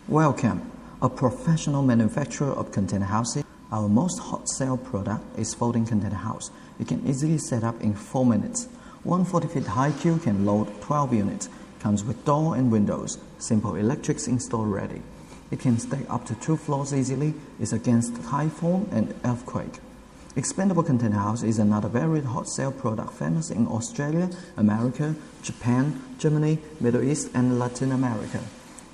Welcome, a professional manufacturer of container houses. Our most hot sale product is folding container house. You can easily set up in 4 minutes. 140 feet high queue can load 12 units. Comes with door and windows. Simple electrics installed ready. It can stack up to 2 floors easily. It's against typhoon and earthquake. Expandable container house is another very hot sale product famous in Australia, America, Japan, Germany, Middle East, and Latin America.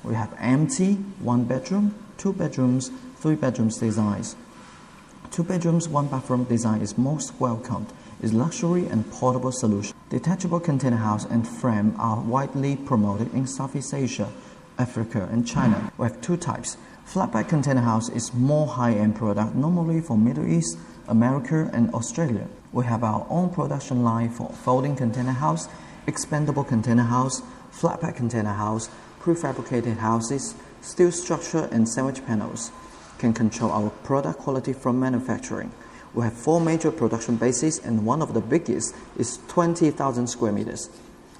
We have empty, 1 bedroom, 2 bedrooms, 3 bedrooms designs. 2 bedrooms, 1 bathroom design is most welcomed. It's luxury and portable solution. Detachable container house and frame are widely promoted in Southeast Asia, Africa, and China. We have 2 types. Flatbed container house is more high-end product, normally for Middle East, America, and Australia. We have our own production line for folding container house, expandable container house, flatbed container house, prefabricated houses, steel structure, and sandwich panels. Can control our product quality from manufacturing. We have 4 major production bases, and one of the biggest is 20,000 square meters.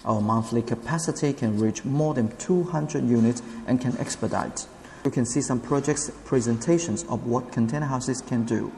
Our monthly capacity can reach more than 200 units and can expedite. You can see some projects presentations of what container houses can do.